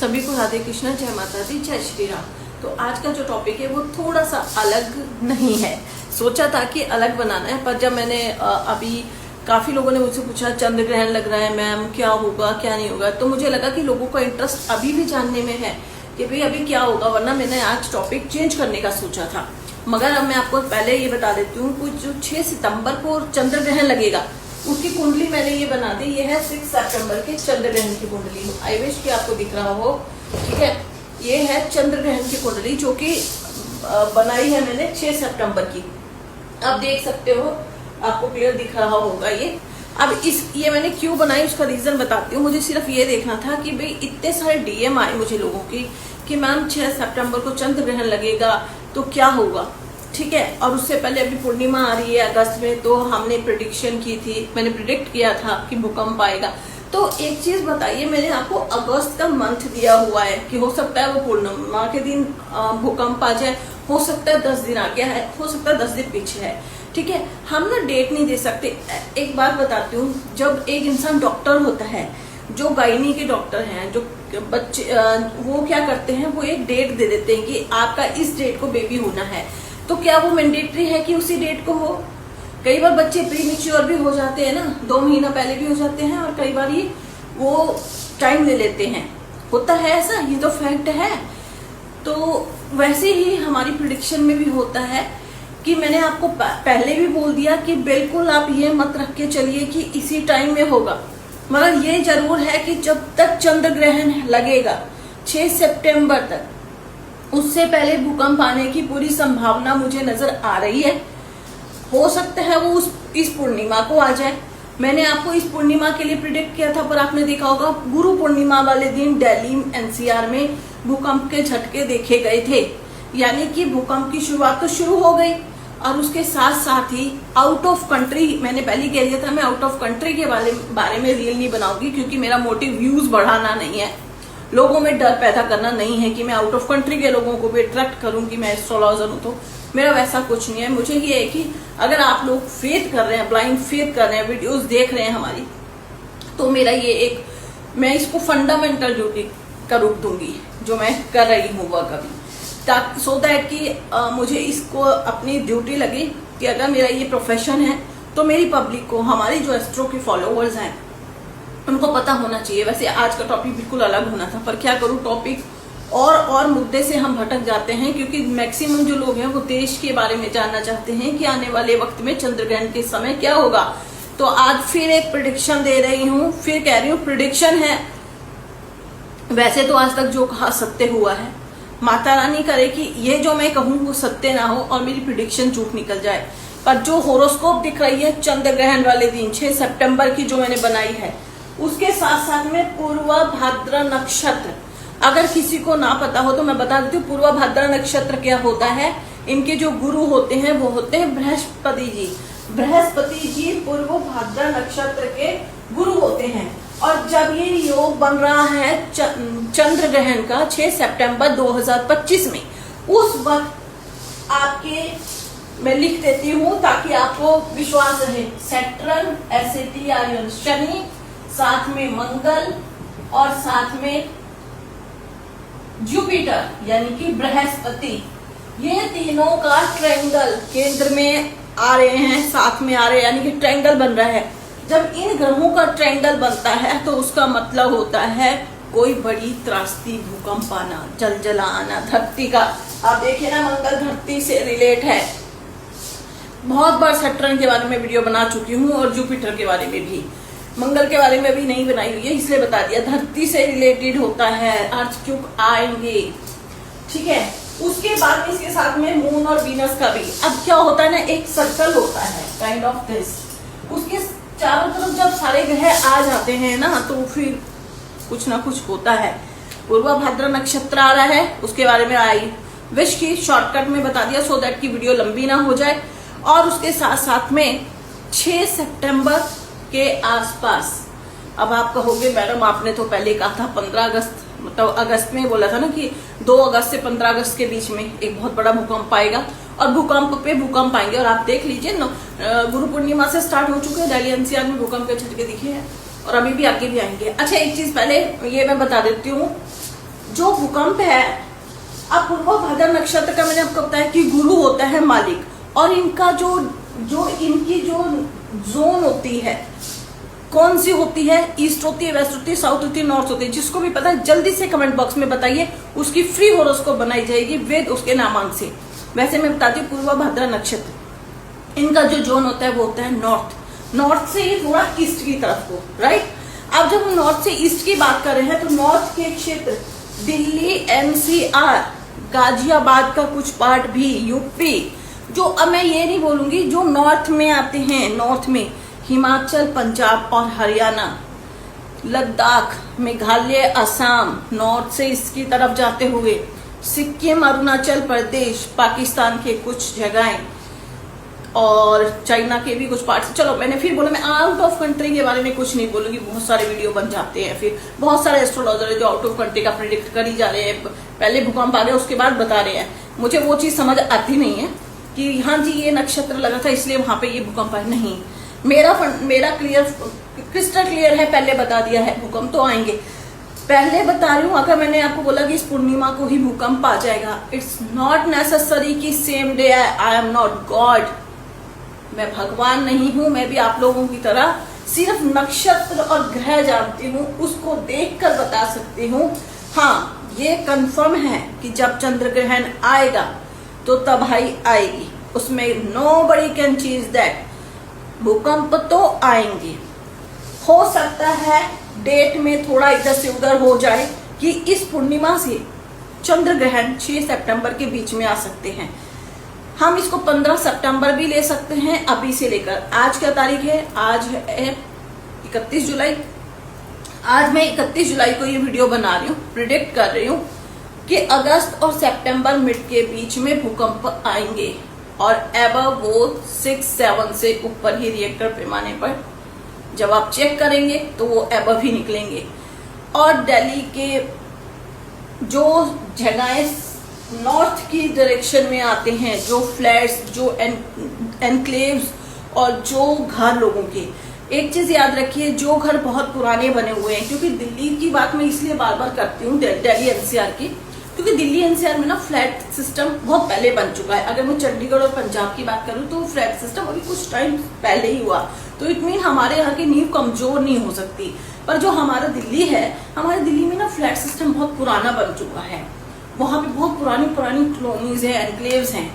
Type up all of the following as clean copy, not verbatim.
सभी को राधे कृष्णा, जय माता दी, जय श्री राम। तो आज का जो टॉपिक है वो थोड़ा सा अलग नहीं है। सोचा था कि अलग बनाना है, पर जब मैंने अभी काफी लोगों ने मुझसे पूछा चंद्र ग्रहण लग रहा है मैम, क्या होगा क्या नहीं होगा, तो मुझे लगा कि लोगों का इंटरेस्ट अभी भी जानने में है कि भाई अभी क्या होगा, वरना मैंने आज टॉपिक चेंज करने का सोचा था। मगर अब मैं आपको पहले ये बता देती हूँ, कुछ जो 6 सितंबर को चंद्र ग्रहण लगेगा उसकी कुंडली मैंने ये बना दी। ये है 6 सितंबर के चंद्र ग्रहण की कुंडली। आई विश कि आपको दिख रहा हो, ठीक है। ये है चंद्र ग्रहण की कुंडली जो कि बनाई है मैंने 6 सितंबर की। आप देख सकते हो, आपको क्लियर दिख रहा होगा ये। अब ये मैंने क्यों बनाई उसका रीजन बताती हूँ। मुझे सिर्फ ये देखना था कि भाई इतने सारे डीएम आए मुझे लोगों की कि मैम 6 सितंबर को चंद्र ग्रहण लगेगा तो क्या होगा, ठीक है। और उससे पहले अभी पूर्णिमा आ रही है अगस्त में, तो हमने प्रिडिक्शन की थी, मैंने प्रिडिक्ट किया था कि भूकंप आएगा। तो एक चीज बताइए, मैंने आपको अगस्त का मंथ दिया हुआ है कि हो सकता है वो पूर्णिमा के दिन भूकंप आ जाए, हो सकता है 10 दिन आगे है, हो सकता है 10 दिन पीछे है, ठीक है। हम ना डेट नहीं दे सकते। एक बात बताती हूँ, जब एक इंसान डॉक्टर होता है, जो गायनी के डॉक्टर हैं, जो बच्चे वो क्या करते हैं, वो एक डेट दे देते हैं कि आपका इस डेट को बेबी होना है। तो क्या वो मैंडेटरी है कि उसी डेट को हो? कई बार बच्चे प्रीमेच्योर भी हो जाते हैं ना, 2 महीना पहले भी हो जाते हैं, और कई बार ये वो टाइम ले लेते हैं। होता है ऐसा, ये तो फैक्ट है। तो वैसे ही हमारी प्रिडिक्शन में भी होता है कि मैंने आपको पहले भी बोल दिया कि बिल्कुल आप ये मत रख के चलिए कि इसी टाइम में होगा। मगर ये जरूर है कि जब तक चंद्र ग्रहण लगेगा 6 सितंबर तक, उससे पहले भूकंप आने की पूरी संभावना मुझे नजर आ रही है। हो सकता है वो इस पूर्णिमा को आ जाए। मैंने आपको इस पूर्णिमा के लिए प्रिडिक्ट किया था, पर आपने देखा होगा गुरु पूर्णिमा वाले दिन दिल्ली एनसीआर में भूकंप के झटके देखे गए थे। यानी कि भूकंप की शुरुआत तो शुरू हो गई, और उसके साथ साथ ही आउट ऑफ कंट्री, मैंने पहले कह दिया था मैं आउट ऑफ कंट्री के बारे में रील नहीं बनाऊंगी, क्योंकि मेरा मोटिव व्यूज बढ़ाना नहीं है, लोगों में डर पैदा करना नहीं है कि मैं आउट ऑफ कंट्री के लोगों को भी अट्रैक्ट करूं कि मैं एस्ट्रोलॉजर हूं। तो मेरा वैसा कुछ नहीं है। मुझे ये है कि अगर आप लोग फेथ कर रहे हैं, ब्लाइंड फेथ कर रहे हैं, वीडियोस देख रहे हैं हमारी, तो मेरा ये एक, मैं इसको फंडामेंटल ड्यूटी का रूप दूंगी जो मैं कर रही हूँ वह कभी, ताकि सो दैट कि मुझे इसको अपनी ड्यूटी लगे कि अगर मेरा ये प्रोफेशन है तो मेरी पब्लिक को, हमारी जो एस्ट्रो के फॉलोअर्स हैं, उनको पता होना चाहिए। वैसे आज का टॉपिक बिल्कुल अलग होना था, पर क्या करूं, टॉपिक और मुद्दे से हम भटक जाते हैं, क्योंकि मैक्सिमम जो लोग हैं वो देश के बारे में जानना चाहते हैं कि आने वाले वक्त में चंद्र ग्रहण के समय क्या होगा। तो आज फिर एक प्रिडिक्शन दे रही हूँ, फिर कह रही हूँ प्रिडिक्शन है। वैसे तो आज तक जो कहा सत्य हुआ है, माता रानी करे कि ये जो मैं कहूँ वो सत्य ना हो और मेरी प्रिडिक्शन झूठ निकल जाए। पर जो होरोस्कोप दिख रही है चंद्र ग्रहण वाले दिन 6 सितंबर की जो मैंने बनाई है, उसके साथ साथ में पूर्वा भाद्र नक्षत्र, अगर किसी को ना पता हो तो मैं बता देती हूँ पूर्वा भाद्र नक्षत्र क्या होता है। इनके जो गुरु होते हैं वो होते हैं बृहस्पति जी। बृहस्पति जी पूर्व भाद्र नक्षत्र के गुरु होते हैं। और जब ये योग बन रहा है चंद्र ग्रहण का 6 सितंबर 2025 में, उस वक्त आपके, मैं लिख देती हूँ ताकि आपको विश्वास रहे, सैटर्न SATRN शनि, साथ में मंगल और साथ में जुपिटर यानी कि बृहस्पति, ये तीनों का ट्रायंगल केंद्र में आ रहे हैं, साथ में आ रहे हैं, यानी कि ट्रायंगल बन रहा है। जब इन ग्रहों का ट्रायंगल बनता है तो उसका मतलब होता है कोई बड़ी त्रासदी, भूकंप आना, जलजला आना धरती का। आप देखिए ना, मंगल धरती से रिलेट है। बहुत बार सैटर्न के बारे में वीडियो बना चुकी हूँ और जुपिटर के बारे में भी, मंगल के बारे में भी नहीं बनाई हुई है, इसलिए बता दिया। धरती से रिलेटेड होता है, अर्थक्वेक आएंगे, ठीक है। उसके बाद में इसके साथ में मून और वीनस का भी। अब क्या होता है ना, एक सर्कल होता है काइंड ऑफ दिस, उसके चारों तरफ जब सारे ग्रह आ जाते हैं ना, तो फिर कुछ ना कुछ होता है। पूर्वा भाद्र नक्षत्र आ रहा है, उसके बारे में आई विश की शॉर्टकट में बता दिया, सो दैट की वीडियो लंबी ना हो जाए। और उसके साथ साथ में 6 सितंबर के आसपास, अब आप कहोगे मैडम आपने तो पहले कहा था 15 अगस्त, मतलब अगस्त में बोला था ना कि 2 अगस्त से 15 अगस्त के बीच में एक बहुत बड़ा भूकंप आएगा, और भूकंप पे भूकंप आएंगे। और आप देख लीजिए गुरु पूर्णिमा से स्टार्ट हो चुके हैं, दिल्ली एनसीआर में भूकंप के झटके दिखे हैं, और अभी भी आगे भी आएंगे। अच्छा, एक चीज पहले ये मैं बता देती हूँ जो भूकंप है, अब पूर्वा भाद्र नक्षत्र का मैंने आपको बताया कि गुरु होता है मालिक, और इनका जो इनकी जो जोन होती है, कौन सी होती है, ईस्ट होती है, वेस्ट होती है, साउथ होती है, नॉर्थ होती है। जिसको भी पता है जल्दी से कमेंट बॉक्स में बताइए, उसकी फ्री हॉरोस्कोप बनाई जाएगी वेद उसके नामांक से। वैसे मैं बताती हूँ पूर्वा भाद्र नक्षत्र, इनका जो जोन होता है वो होता है नॉर्थ से ये थोड़ा ईस्ट की तरफ को, राइट। अब जब हम नॉर्थ से ईस्ट की बात कर रहे हैं तो नॉर्थ के क्षेत्र दिल्ली, एनसीआर, गाजियाबाद का कुछ पार्ट भी, यूपी, जो अब मैं ये नहीं बोलूंगी जो नॉर्थ में आते हैं, नॉर्थ में हिमाचल, पंजाब और हरियाणा, लद्दाख, मेघालय, असम, नॉर्थ से इसकी तरफ जाते हुए सिक्किम, अरुणाचल प्रदेश, पाकिस्तान के कुछ जगहें और चाइना के भी कुछ पार्ट्स। चलो मैंने फिर बोला मैं आउट ऑफ कंट्री के बारे में कुछ नहीं बोलूंगी, बहुत सारे वीडियो बन जाते हैं, फिर बहुत सारे एस्ट्रोलॉजर है जो आउट ऑफ कंट्री का प्रिडिक्ट कर ही जा रहे हैं, पहले भूकंप आ गया उसके बाद बता रहे हैं। मुझे वो चीज समझ आती नहीं है कि हाँ जी ये नक्षत्र लगा था इसलिए वहां पे ये भूकंप आया, नहीं। मेरा क्रिस्टल क्लियर है, पहले बता दिया है भूकंप तो आएंगे, पहले बता रही हूँ। अगर मैंने आपको बोला कि इस पूर्णिमा को ही भूकंप आ जाएगा, इट्स नॉट नेसेसरी कि same day I am not God, मैं भगवान नहीं हूं, मैं भी आप लोगों की तरह सिर्फ नक्षत्र और ग्रह जानती हूँ, उसको देखकर बता सकती हूँ। हाँ ये कंफर्म है कि जब चंद्र ग्रहण आएगा तो तबाही आएगी, उसमें नोबडी कैन चेंज दैट, भूकंप तो आएंगे। हो सकता है डेट में थोड़ा इधर से उधर हो जाए कि इस पूर्णिमा से चंद्र ग्रहण 6 सितंबर के बीच में आ सकते हैं, हम इसको 15 सितंबर भी ले सकते हैं अभी से लेकर। आज क्या तारीख है, आज है 31 जुलाई। आज मैं 31 जुलाई को ये वीडियो बना रही हूँ, प्रिडिक्ट कर रही हूँ कि अगस्त और सितंबर मिड के बीच में भूकंप आएंगे और एबव वो 6-7 से ऊपर ही रिएक्टर पैमाने पर जब आप चेक करेंगे तो वो एबव ही निकलेंगे। और दिल्ली के जो जगहें नॉर्थ की डायरेक्शन में आते हैं, जो फ्लैट्स, जो एनक्लेव्स और जो घर लोगों के, एक चीज याद रखिए, जो घर बहुत पुराने बने हुए हैं, क्योंकि दिल्ली की बात मैं इसलिए बार बार करती हूँ, दिल्ली एनसीआर की, क्योंकि दिल्ली एनसीआर में ना फ्लैट सिस्टम बहुत पहले बन चुका है। अगर मैं चंडीगढ़ और पंजाब की बात करूँ तो फ्लैट सिस्टम अभी कुछ टाइम पहले ही हुआ, तो इट मीन हमारे यहाँ की नींव कमजोर नहीं हो सकती। पर जो हमारा दिल्ली है, हमारे दिल्ली में ना फ्लैट सिस्टम बहुत पुराना बन चुका है, वहां पे बहुत पुरानी पुरानी कॉलोनीज है, एनक्लेव्स हैं।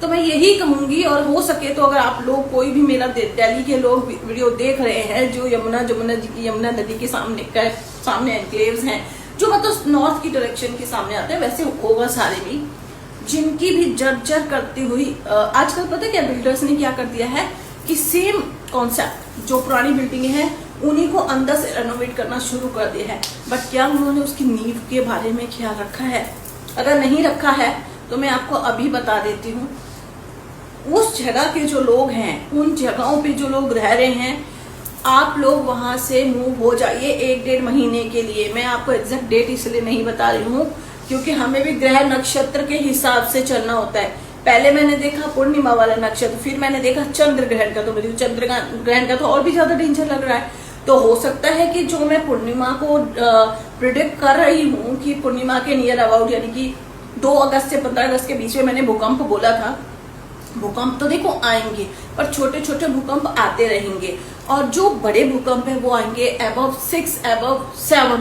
तो मैं यही कहूंगी, और हो सके तो अगर आप लोग कोई भी मेरा दिल्ली के लोग वीडियो देख रहे हैं जो यमुना नदी के सामने एनक्लेव्स हैं, जो मतलब नॉर्थ की डायरेक्शन के सामने आते हैं, वैसे होगा सारे भी, जिनकी भी जर्जर करती हुई आजकल पता है क्या बिल्डर्स ने क्या कर दिया है कि सेम कॉन्सेप्ट जो पुरानी बिल्डिंग है उन्हीं को अंदर से रेनोवेट करना शुरू कर दिया है। बट क्या उन्होंने उसकी नींव के बारे में ख्याल रखा है? अगर नहीं रखा है तो मैं आपको अभी बता देती हूँ, उस जगह के जो लोग हैं, उन जगहों पे जो लोग रह रहे हैं, आप लोग वहां से मूव हो जाइए 1-1.5 महीने के लिए। मैं आपको एग्जैक्ट डेट इसलिए नहीं बता रही हूँ क्योंकि हमें भी ग्रह नक्षत्र के हिसाब से चलना होता है। पहले मैंने देखा पूर्णिमा वाला नक्षत्र, फिर मैंने देखा चंद्र ग्रहण का, तो मुझे चंद्र ग्रहण का तो और भी ज्यादा डेंजर लग रहा है। तो हो सकता है कि जो मैं पूर्णिमा को प्रिडिक्ट कर रही हूँ कि पूर्णिमा के नियर अबाउट, यानी कि 2 अगस्त से 15 अगस्त के बीच में मैंने भूकंप बोला था, भूकंप तो देखो आएंगे, पर छोटे छोटे भूकंप आते रहेंगे, और जो बड़े भूकंप है वो आएंगे अबव 6, अबव 7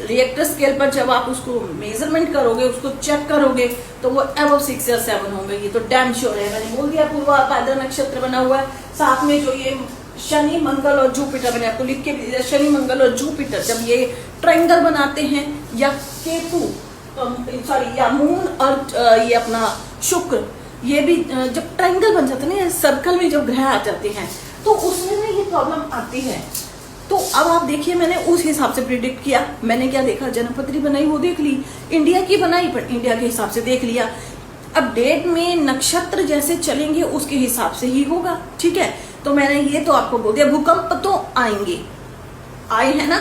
रिएक्टर स्केल पर। जब आप उसको मेजरमेंट करोगे, उसको चेक करोगे, तो वो अबव 6 या 7 होंगे, ये तो डैम श्योर है। मैंने बोल दिया पूर्वा भाद्र नक्षत्र बना हुआ है, साथ में जो ये शनि, मंगल और जुपिटर, मैंने आपको लिख के भी दिया, शनि, मंगल और जुपिटर जब ये ट्रायंगल बनाते हैं, या केतु सॉरी या मून और ये अपना शुक्र, ये भी जब ट्रायंगल बन जाते हैं ना, सर्कल में जब ग्रह आ जाते हैं, तो उसमें ना ये प्रॉब्लम आती है। तो अब आप देखिए, मैंने उस हिसाब से प्रिडिक्ट किया। मैंने क्या देखा, जन्मपत्री बनाई वो देख ली, इंडिया की बनाई पर इंडिया के हिसाब से देख लिया। अब डेट में नक्षत्र जैसे चलेंगे उसके हिसाब से ही होगा, ठीक है। तो मैंने ये तो आपको बोल दिया, भूकंप तो आएंगे, आए हैं ना,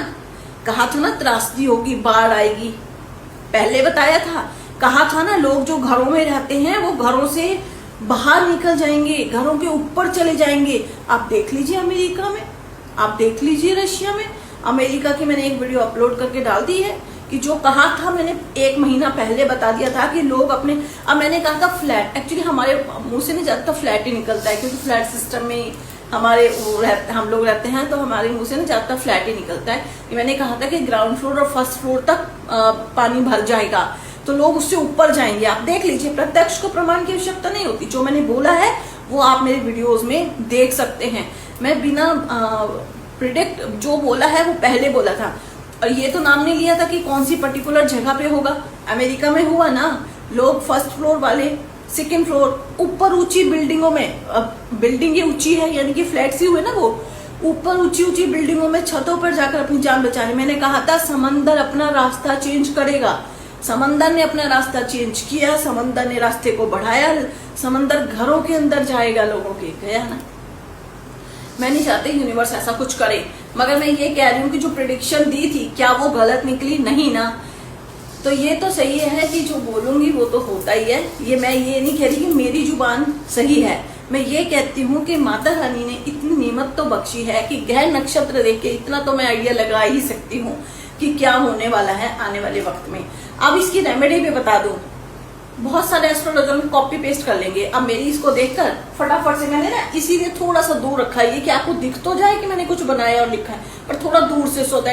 कहा था ना त्रासदी होगी, बाढ़ आएगी, पहले बताया था, कहा था ना लोग जो घरों में रहते हैं वो घरों से बाहर निकल जाएंगे, घरों के ऊपर चले जाएंगे। आप देख लीजिए अमेरिका में, आप देख लीजिए रशिया में। अमेरिका की मैंने एक वीडियो अपलोड करके डाल दी है कि जो कहा था मैंने 1 महीना पहले बता दिया था कि लोग अपने, अब मैंने कहा था फ्लैट, एक्चुअली हमारे मुंह से नहीं जाता, फ्लैट ही निकलता है क्योंकि फ्लैट सिस्टम में हमारे हम लोग रहते हैं, तो हमारे मुंह से ना ज्यादातर फ्लैट ही निकलता है। मैंने कहा था कि ग्राउंड फ्लोर और फर्स्ट फ्लोर तक पानी भर जाएगा तो लोग उससे ऊपर जाएंगे। आप देख लीजिए, प्रत्यक्ष को प्रमाण की आवश्यकता नहीं होती, जो मैंने बोला है वो आप मेरे वीडियोस में देख सकते हैं। मैं बिना प्रिडिक्ट जो बोला है वो पहले बोला था, और ये तो नाम नहीं लिया था कि कौन सी पर्टिकुलर जगह पे होगा। अमेरिका में हुआ ना, लोग फर्स्ट फ्लोर वाले, सेकेंड फ्लोर, ऊपर ऊंची बिल्डिंगों में, बिल्डिंग ये ऊंची है यानी कि फ्लैट्स ही हुए ना, वो ऊपर ऊंची ऊंची बिल्डिंगों में छतों पर जाकर अपनी जान बचा रहे। मैंने कहा था समंदर अपना रास्ता चेंज करेगा, समंदर ने अपना रास्ता चेंज किया, समंदर ने रास्ते को बढ़ाया, समंदर घरों के अंदर जाएगा लोगों के, गया ना। मैं नहीं चाहती यूनिवर्स ऐसा कुछ करे, मगर मैं ये कह रही हूँ कि जो प्रिडिक्शन दी थी क्या वो गलत निकली? नहीं ना। तो ये तो सही है कि जो बोलूंगी वो तो होता ही है। ये मैं ये नहीं कह रही कि मेरी जुबान सही है, मैं ये कहती हूँ कि माता रानी ने इतनी नेमत तो बख्शी है कि ग्रह नक्षत्र देख के इतना तो मैं आइडिया लगा ही सकती हूँ कि क्या होने वाला है आने वाले वक्त में। अब इसकी रेमेडी भी बता दूं, बहुत सारे एस्ट्रोलॉजर में कॉपी पेस्ट कर लेंगे। अब मेरी इसको देखकर फटाफट से मैंने ना इसीलिए थोड़ा सा दूर रखा है, ये कि आपको दिख तो जाए कि मैंने कुछ बनाया और लिखा है, पर थोड़ा दूर से, सो दैट